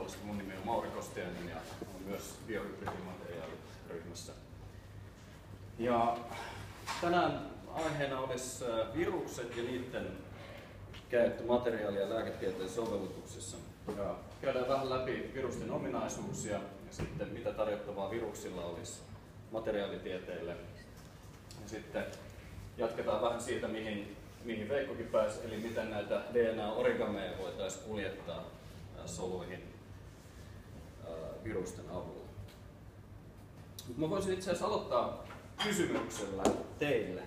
puolesta. Mun nimi on Mauri Kostiainen ja olen myös biohybridimateriaaliryhmässä. Ja tänään aiheena olisi virukset ja niiden käyttö materiaali- ja lääketieteen sovellutuksissa. Ja käydään vähän läpi virusten ominaisuuksia ja sitten mitä tarjottavaa viruksilla olisi materiaalitieteelle. Ja sitten jatketaan vähän siitä, mihin Veikkokin pääsi, eli miten näitä DNA-origameja voitaisiin kuljettaa soluihin virusten avulla. Mä voisin itse asiassa aloittaa kysymyksellä teille.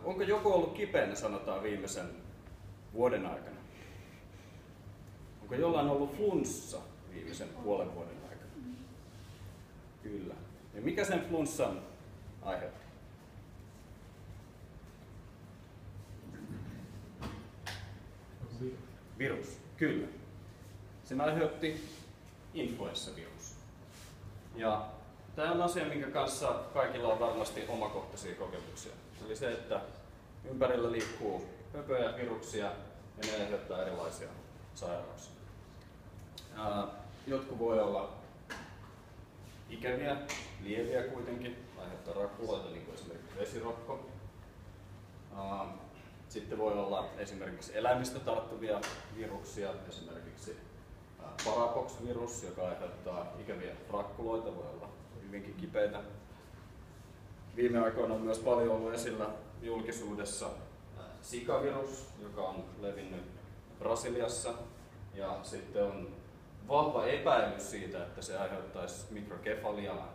Onko joku ollut kipeänä, sanotaan, viimeisen vuoden aikana? Onko jollain ollut flunssa viimeisen puolen vuoden aikana? Kyllä. Ja mikä sen flunssan aiheutti? Virus, kyllä. Sen aiheutti influenssavirus. Ja tämä on asia, minkä kanssa kaikilla on varmasti omakohtaisia kokemuksia. Eli se, että ympärillä liikkuu pöpöjä, viruksia ja ne aiheuttaa erilaisia sairauksia. Jotkut voi olla ikäviä, lieviä kuitenkin, aiheuttaa rakkuloita, niin kuin esimerkiksi vesirokko. Sitten voi olla esimerkiksi eläimistä tarttuvia viruksia, esimerkiksi parapox-virus, joka aiheuttaa ikäviä rakkuloita, voi olla hyvinkin kipeitä. Viime aikoina on myös paljon ollut esillä julkisuudessa Zika-virus, joka on levinnyt Brasiliassa, ja sitten on vahva epäilys siitä, että se aiheuttaisi mikrokefaliaa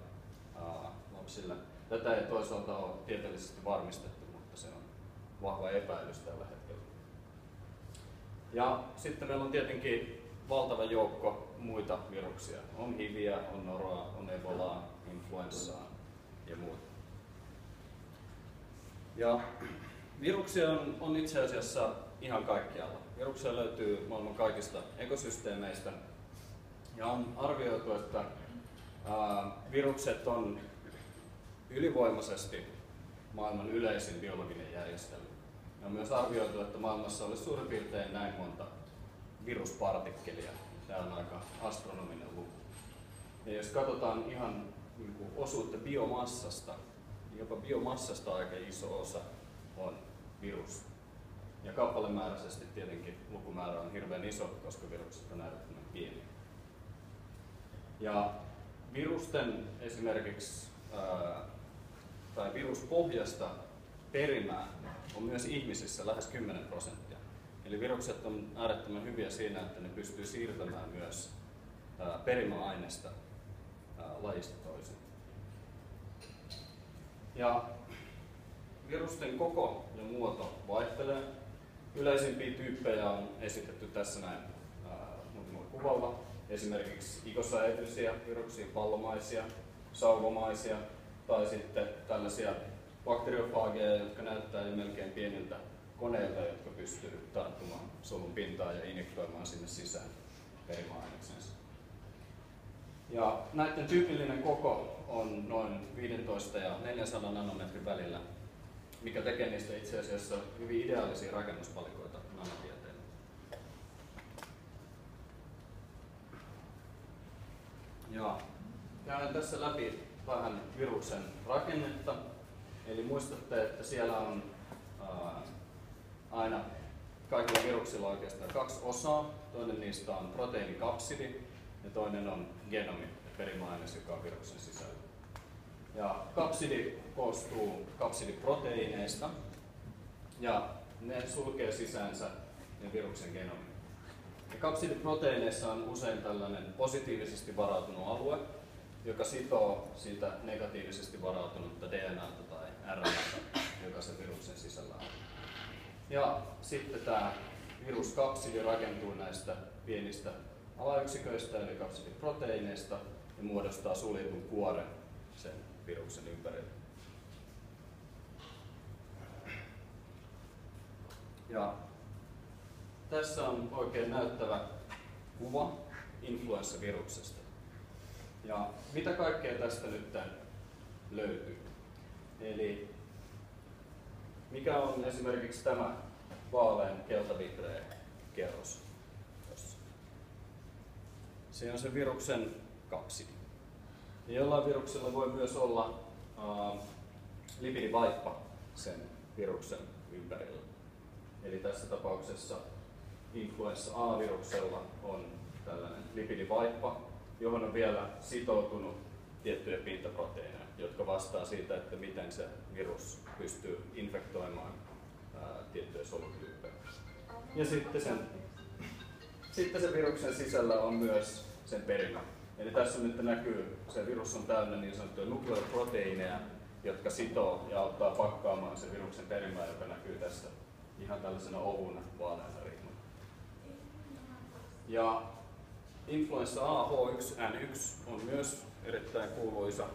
lapsille. Tätä ei toisaalta ole tieteellisesti varmistettu, mutta se on vahva epäilys tällä hetkellä. Ja sitten meillä on tietenkin valtava joukko muita viruksia. On HIViä, on noroa, on ebolaa, influenssaa ja muuta. Ja viruksia on itse asiassa ihan kaikkialla. Viruksia löytyy maailman kaikista ekosysteemeistä. Ja on arvioitu, että virukset on ylivoimaisesti maailman yleisin biologinen järjestelmä. Ja on myös arvioitu, että maailmassa olisi suurin piirtein näin monta viruspartikkelia. Tämä on aika astronominen luku. Ja jos katsotaan ihan osuutta biomassasta, niin jopa biomassasta aika iso osa on virus. Ja kappalemääräisesti tietenkin lukumäärä on hirveän iso, koska virukset on äärettömän pieniä. Ja virusten esimerkiksi tai viruspohjasta perimää on myös ihmisissä lähes 10%. Eli virukset on äärettömän hyviä siinä, että ne pystyy siirtämään myös perimäaineesta lajista toiseen. Ja virusten koko ja muoto vaihtelee. Yleisimpiä tyyppejä on esitetty tässä näin muutamalla kuvalla. Esimerkiksi ikosaeetrisiä viruksia, pallomaisia, sauvomaisia tai sitten tällaisia bakteriofaageja, jotka näyttää jo melkein pieniltä koneilta, jotka pystyy tarttumaan solun pintaan ja injektoimaan sinne sisään perimäaineksensa. Ja näiden tyypillinen koko on noin 15 ja 400 nanometrin välillä, mikä tekee niistä itse asiassa hyvin ideaalisia rakennuspalikoita nanotieteelle. Ja käyn tässä läpi vähän viruksen rakennetta. Eli muistatte, että siellä on aina kaikilla viruksilla oikeastaan kaksi osaa. Toinen niistä on proteiinikapsidi ja toinen on genomi, perimäaines, joka on viruksen sisällä. Ja kapsidi koostuu kapsidiproteiineista ja ne sulkee sisäänsä ne viruksen genomin. Ja kapsidiproteiineissa on usein tällainen positiivisesti varautunut alue, joka sitoo siitä negatiivisesti varautunutta DNA:ta tai RNA:ta, joka se viruksen sisällä on. Ja sitten tämä viruskapsidi rakentuu näistä pienistä alayksiköistä eli kapsidiproteiineista ja muodostaa suljetun kuoren sen viruksen ympärille. Ja tässä on oikein näyttävä kuva influenssaviruksesta. Ja mitä kaikkea tästä nyt löytyy? Eli mikä on esimerkiksi tämä vaalean keltavihreä kerros? Se on se viruksen kapsidi. Ja jollain viruksella voi myös olla lipidivaippa sen viruksen ympärillä. Eli tässä tapauksessa influenssa A-viruksella on tällainen lipidivaippa, johon on vielä sitoutunut tiettyjä pintaproteiineja, jotka vastaa siitä, että miten se virus pystyy infektoimaan tiettyjä solutyyppejä. Ja sitten sen viruksen sisällä on myös sen perimä. Eli tässä nyt näkyy, se virus on täynnä niin sanottuja nukleoproteiineja, jotka sitoo ja auttaa pakkaamaan sen viruksen perimää, joka näkyy tässä ihan tällaisena ovuna vaaleana rihmana. Ja influenssa A H1N1 on myös erittäin kuuluisa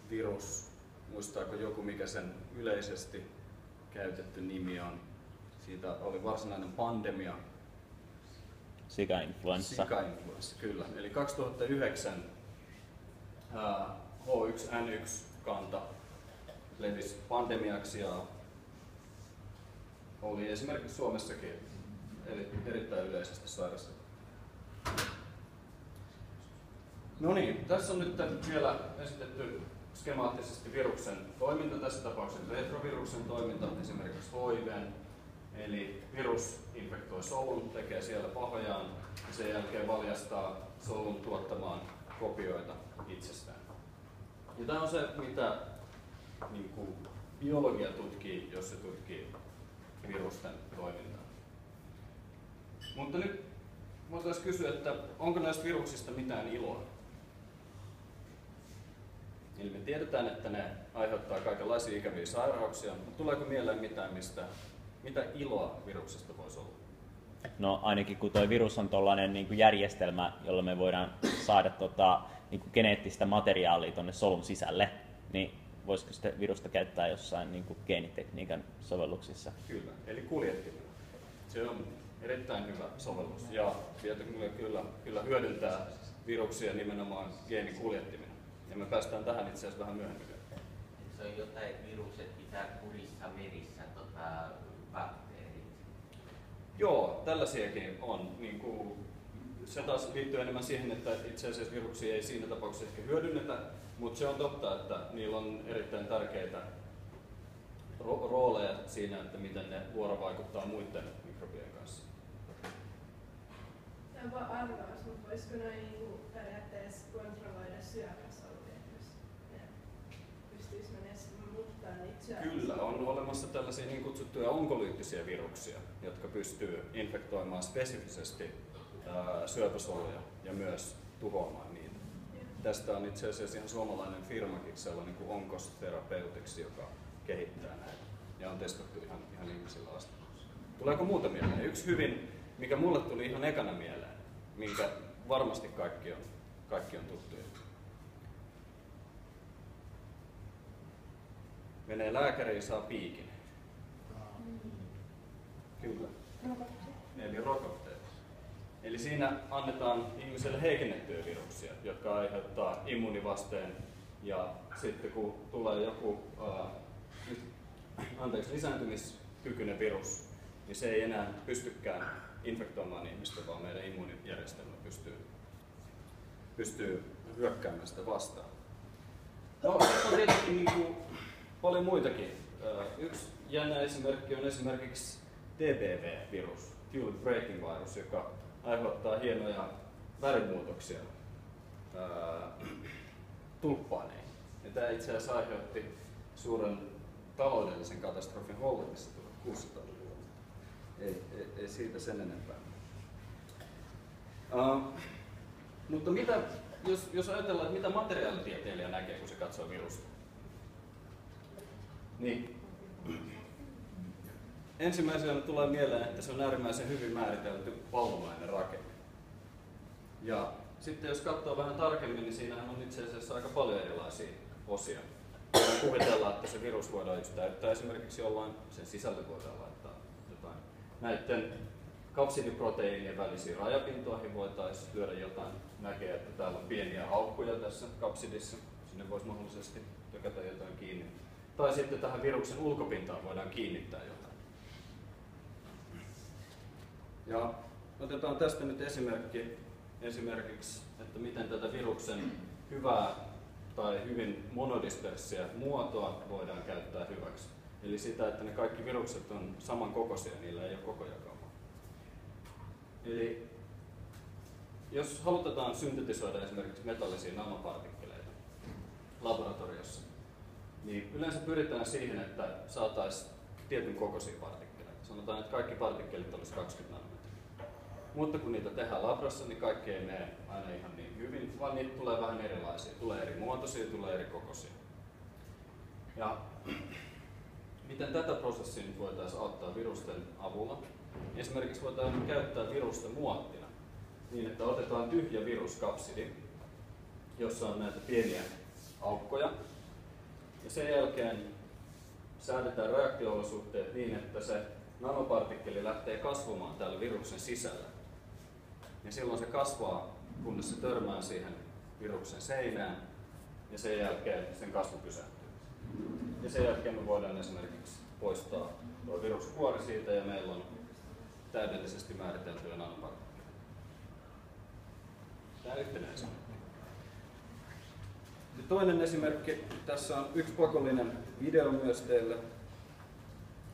virus. Muistaako joku, mikä sen yleisesti käytetty nimi on? Siitä oli varsinainen pandemia. Sikainfluenssa. Sikainfluenssa, kyllä. Eli 2009 H1N1-kanta levisi pandemiaksi ja oli esimerkiksi Suomessakin erittäin yleisesti sairastettu. No niin, tässä on nyt vielä esitetty skemaattisesti viruksen toiminta, tässä tapauksessa retroviruksen toiminta, esimerkiksi HIV. Eli virus infektoi solun, tekee siellä pahojaan ja sen jälkeen valjastaa solun tuottamaan kopioita itsestään. Ja tämä on se, mitä biologia tutkii, jos se tutkii virusten toimintaa. Mutta nyt voitaisiin kysyä, että onko näistä viruksista mitään iloa? Eli me tiedetään, että ne aiheuttaa kaikenlaisia ikäviä sairauksia, mutta tuleeko mieleen mitään, mitä iloa viruksesta voisi olla? No ainakin kun tuo virus on tuollainen niin kuin järjestelmä, jolla me voidaan saada niin kuin geneettistä materiaalia tuonne solun sisälle, niin voisiko sitä virusta käyttää jossain niin kuin geenitekniikan sovelluksissa? Kyllä, eli kuljettimella. Se on erittäin hyvä sovellus ja tietokoneella kyllä hyödyntää viruksia nimenomaan geenikuljettimina. Ja me päästään tähän itse asiassa vähän myöhemmin. Se on jotain, että virukset pitää kurissa merissä bakteerit. Joo, tällaisiakin on. Se taas liittyy enemmän siihen, että itse asiassa viruksia ei siinä tapauksessa ehkä hyödynnetä, mutta se on totta, että niillä on erittäin tärkeitä rooleja siinä, että miten ne vuorovaikuttaa muiden mikrobien kanssa. Se on vaan arvaus, mutta voisiko noin periaatteessa kontrolloida syöpäsoluja, jos ne pystyisi muuttamaan niitä syöpäsoluja? Kyllä, on olemassa tällaisia niin kutsuttuja onkolyyttisiä viruksia, jotka pystyy infektoimaan spesifisesti syöpäsoluja ja myös tuhoamaan niitä. Tästä on itse asiassa ihan suomalainen firmakin, sellainen kuin Oncos Therapeutics, joka kehittää näitä ja on testattu ihan ihmisillä asti. Tuleeko muuta mieleen? Yksi hyvin, mikä mulle tuli ihan ekana mieleen, minkä varmasti kaikki on tuttuja. Menee lääkäriin, saa piikin. Kyllä. Eli rokotteet. Eli siinä annetaan ihmiselle heikennettyjä viruksia, jotka aiheuttaa immuunivasteen. Ja sitten kun tulee joku lisääntymiskykyinen virus, niin se ei enää pystykään infektoimaan ihmistä, vaan meidän immuunijärjestelmä pystyy hyökkäämään sitä vastaan. No, on tietenkin paljon muitakin. Yksi jännä esimerkki on esimerkiksi TBV-virus, Tube Breaking Virus, joka aiheuttaa hienoja värimuutoksia tulppaaneihin. Ja tämä itse asiassa aiheutti suuren taloudellisen katastrofin Hollannissa 1600-luvulla. Ei siitä sen enempää. Mutta jos ajatellaan, että mitä materiaalitieteilijä näkee, kun se katsoo virusta, niin ensimmäisenä tulee mieleen, että se on äärimmäisen hyvin määritelty valvomainen rakenne. Ja sitten jos katsoo vähän tarkemmin, niin siinähän on itse asiassa aika paljon erilaisia osia. Voidaan kuvitella, että se virus voidaan just täyttää esimerkiksi jollain, sen sisälle voidaan laittaa jotain. Näiden kapsidiproteiinien välisiin rajapintoihin voitaisiin lyödä jotain. Näkee, että täällä on pieniä aukkoja tässä kapsidissa. Sinne voisi mahdollisesti tökätä jotain kiinni. Tai sitten tähän viruksen ulkopintaan voidaan kiinnittää jotain. Ja otetaan tästä nyt esimerkki esimerkiksi, että miten tätä viruksen hyvää tai hyvin monodispersia muotoa voidaan käyttää hyväksi. Eli sitä, että ne kaikki virukset on samankokoisia, niillä ei ole koko jakaumaa. Eli jos halutaan syntetisoida esimerkiksi metallisia nanopartikkeleita laboratoriossa, niin yleensä pyritään siihen, että saataisiin tietyn kokoisia partikkeleita. Sanotaan, että kaikki partikkelit olisi 20 nanometriä. Mutta kun niitä tehdään labrassa, niin kaikki ei mene aina ihan niin hyvin, vaan niitä tulee vähän erilaisia. Tulee eri muotoisia, tulee eri kokoisia. Ja miten tätä prosessia nyt voitaisiin auttaa virusten avulla? Esimerkiksi voitaisiin käyttää virusta muottina niin, että otetaan tyhjä viruskapsidi, jossa on näitä pieniä aukkoja. Ja sen jälkeen säädetään reaktio-olosuhteet niin, että se nanopartikkeli lähtee kasvamaan täällä viruksen sisällä. Ja silloin se kasvaa, kunnes se törmää siihen viruksen seinään, ja sen jälkeen sen kasvu pysähtyy. Ja sen jälkeen me voidaan esimerkiksi poistaa tuo viruskuori siitä, ja meillä on täydellisesti määriteltyjä nanopartikkeleita. Tämä yhtenä esimerkki. Ja toinen esimerkki, tässä on yksi pakollinen video myös teille.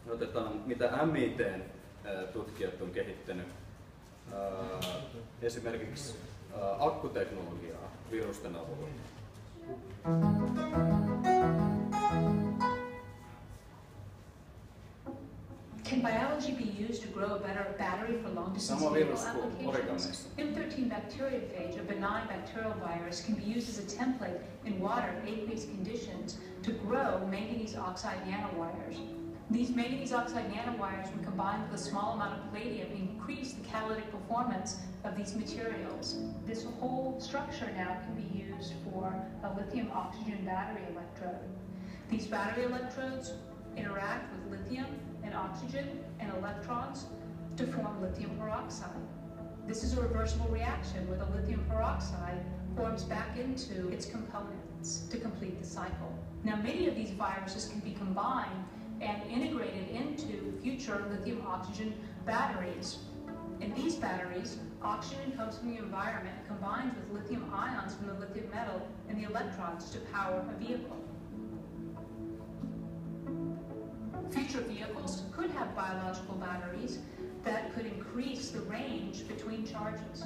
Otetaan, mitä MIT-tutkijat on kehittänyt. Esimerkiksi akkuteknologiaa virusten avulla. Can biology be used to grow a better battery for long-distance vehicle applications? M13 bacteriophage, a benign bacterial virus, can be used as a template in water at aqueous conditions to grow manganese oxide nanowires. These manganese oxide nanowires, when combined with a small amount of palladium, increase the catalytic performance of these materials. This whole structure now can be used for a lithium-oxygen battery electrode. These battery electrodes interact with lithium and oxygen and electrons to form lithium peroxide. This is a reversible reaction where the lithium peroxide forms back into its components to complete the cycle. Now, many of these viruses can be combined and integrated into future lithium-oxygen batteries. In these batteries, oxygen comes from the environment and combines with lithium ions from the lithium metal and the electrons to power a vehicle. Future vehicles could have biological batteries that could increase the range between charges.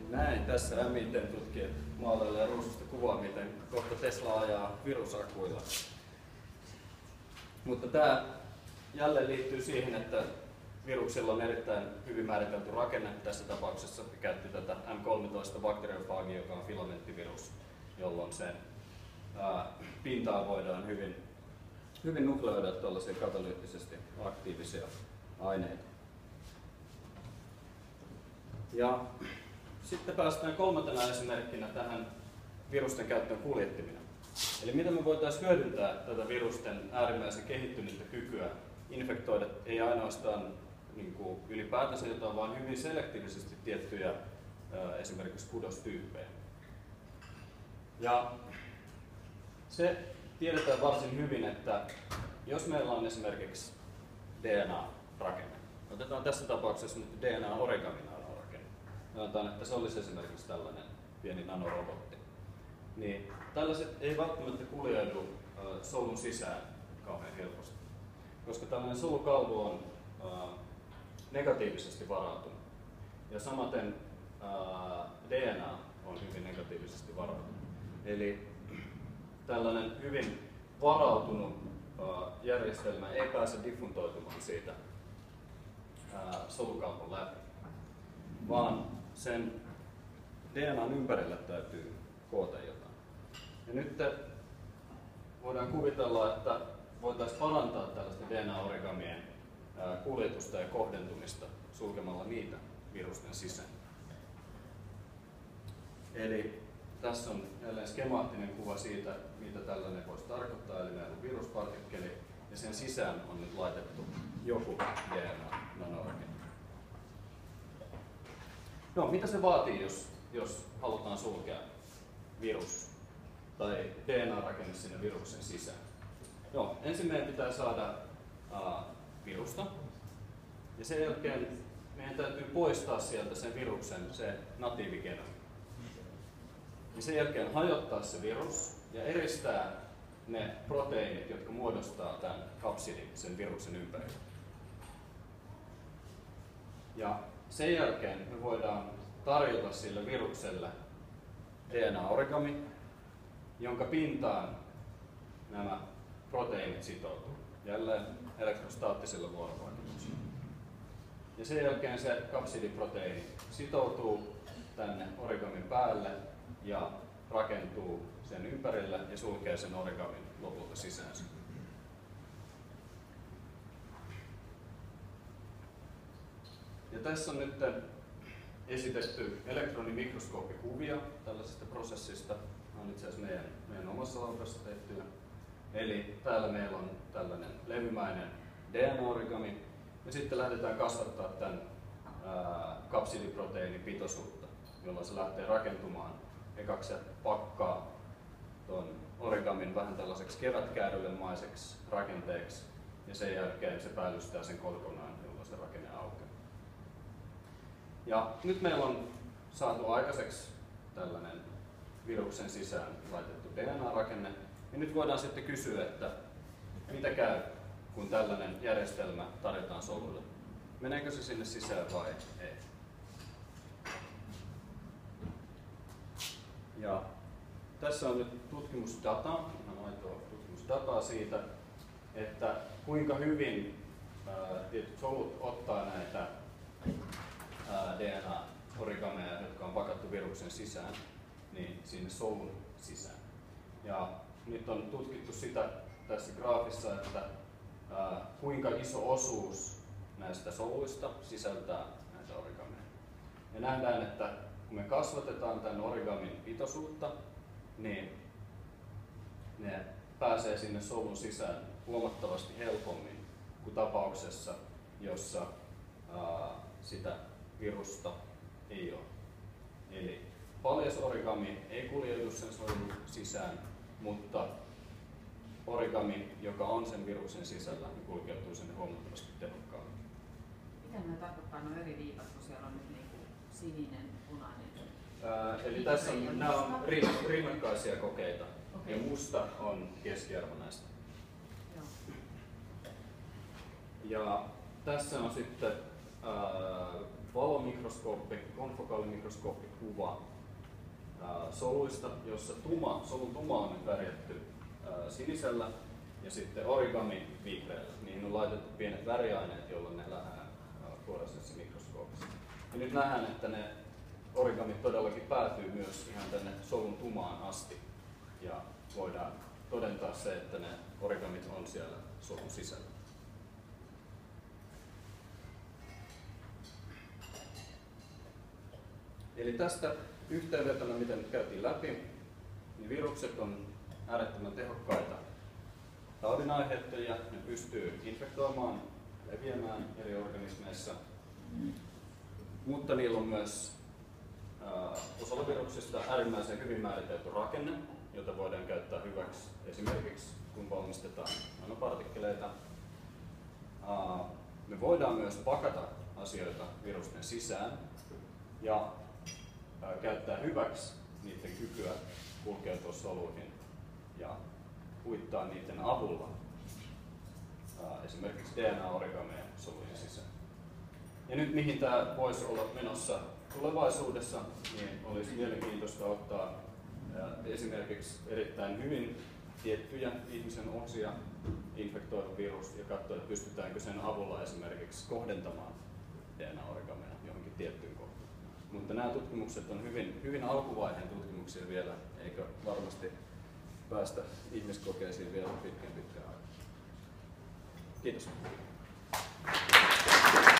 Näin tässä MIT-tutkijat maalailee ruususta kuvaa, miten kohta Tesla ajaa virusakuilla. Mutta tämä jälleen liittyy siihen, että viruksilla on erittäin hyvin määritelty rakenne. Tässä tapauksessa käytti tätä M13 bakteriofagia, joka on filamenttivirus, jolloin sen pintaa voidaan hyvin nukleoida tuollaisia katalyyttisesti aktiivisia aineita. Ja sitten päästään kolmantena esimerkkinä tähän virusten käyttöön kuljettimina. Eli miten me voitaisiin hyödyntää tätä virusten äärimmäisen kehittynyttä kykyä infektoida ei ainoastaan ylipäätänsä jotain, vaan hyvin selektiivisesti tiettyjä esimerkiksi kudostyyppejä. Ja se tiedetään varsin hyvin, että jos meillä on esimerkiksi DNA-rakenne, otetaan tässä tapauksessa nyt DNA-origami-nanorakenne, sanotaan, että se olisi esimerkiksi tällainen pieni nanorobotti, niin tällaiset ei välttämättä kuljeudu solun sisään kauhean helposti, koska tällainen solukalvo on negatiivisesti varautunut. Ja samaten DNA on hyvin negatiivisesti varautunut. Eli tällainen hyvin varautunut järjestelmä ei pääse diffuntoitumaan siitä solukalvon läpi, vaan sen DNAn ympärille täytyy koota jotain. Ja nyt voidaan kuvitella, että voitaisiin parantaa tällaista DNA-origamien kuljetusta ja kohdentumista sulkemalla niitä virusten sisään. Eli tässä on jälleen skemaattinen kuva siitä, mitä tällainen voisi tarkoittaa. Eli meillä on viruspartikkeli ja sen sisään on nyt laitettu joku DNA-nanorakenne. No, mitä se vaatii, jos halutaan sulkea virus? tai DNA-rakenne sinne viruksen sisään. Joo, ensin meidän pitää saada virusta, ja sen jälkeen meidän täytyy poistaa sieltä sen viruksen se natiivigenomi. Ja sen jälkeen hajottaa se virus ja eristää ne proteiinit, jotka muodostaa tämän kapsidin sen viruksen ympärillä. Ja sen jälkeen me voidaan tarjota sille virukselle DNA-origami, jonka pintaan nämä proteiinit sitoutuu. Jälleen elektrostaattisella vuorovaikutuksella. Ja sen jälkeen se kapsidiproteiini sitoutuu tänne origamin päälle ja rakentuu sen ympärille ja sulkee sen origamin lopulta sisäänsä. Ja tässä on nyt esitetty elektronimikroskooppikuvia tällaisesta prosessista. Nämä on itse asiassa meidän omassa labrassa tehtyä. Eli täällä meillä on tällainen levymäinen DNA-origami, ja sitten lähdetään kasvattaa tämän kapsidiproteiinin pitoisuutta, jolloin se lähtee rakentumaan. Ekaksi se pakkaa tuon origamin vähän tällaiseksi kevätkäärylemaiseksi rakenteeksi, ja sen jälkeen se päällystää sen kokonaan, jolloin se rakenne aukeaa. Ja nyt meillä on saatu aikaiseksi tällainen viruksen sisään laitettu DNA-rakenne, ja nyt voidaan sitten kysyä, että mitä käy, kun tällainen järjestelmä tarjotaan solulle. Meneekö se sinne sisään vai ei? Ja tässä on nyt tutkimusdataa, ihan aitoa tutkimusdataa siitä, että kuinka hyvin tietyt solut ottaa näitä DNA-origameja, jotka on pakattu viruksen sisään, niin sinne solun sisään. Ja nyt on tutkittu sitä tässä graafissa, että kuinka iso osuus näistä soluista sisältää näitä origameja. Ja nähdään, että kun me kasvatetaan tämän origamin pitoisuutta, niin ne pääsee sinne solun sisään huomattavasti helpommin kuin tapauksessa, jossa sitä virusta ei ole. Eli paljas origami ei kuljeudu sen solun sisään, mutta origami, joka on sen viruksen sisällä, niin kulkeutuu sinne huomattavasti tehokkaammin. Mitä nämä tarkoittaa nuo eri viivat, kun siellä on nyt niinku sininen, punainen? Eli tässä on, nämä on rinnakkaisia kokeita, ja musta on keskiarvo näistä. Joo. Ja tässä on sitten valomikroskooppi, konfokaalimikroskooppikuva soluista, jossa solun tuma on nyt värjätty sinisellä ja sitten origami vihreällä. Niihin on laitettu pienet väriaineet, jolloin ne nähdään fluorescenssi mikroskoopissa. Ja nyt nähdään, että ne origamit todellakin päätyy myös ihan tänne solun tumaan asti. Ja voidaan todentaa se, että ne origamit on siellä solun sisällä. Eli tästä yhteenvetona, miten nyt käytiin läpi, niin virukset on äärettömän tehokkaita taudinaiheuttajia. Ne pystyy infektoimaan, leviämään eri organismeissa, mutta niillä on myös osalla viruksista äärimmäisen hyvin määritelty rakenne, jota voidaan käyttää hyväksi esimerkiksi kun valmistetaan nanopartikkeleita. Me voidaan myös pakata asioita virusten sisään ja käyttää hyväksi niiden kykyä kulkeutua soluihin ja uittaa niiden avulla esimerkiksi DNA-origameja solujen sisään. Ja nyt mihin tämä voisi olla menossa tulevaisuudessa, niin olisi mielenkiintoista ottaa esimerkiksi erittäin hyvin tiettyjä ihmisen osia infektoiva virus ja katsoa, että pystytäänkö sen avulla esimerkiksi kohdentamaan DNA-origameja johonkin tiettyyn kohtaan. Mutta nämä tutkimukset on hyvin alkuvaiheen tutkimuksia vielä, eikä varmasti päästä ihmiskokeisiin vielä pitkään aikaan. Kiitos.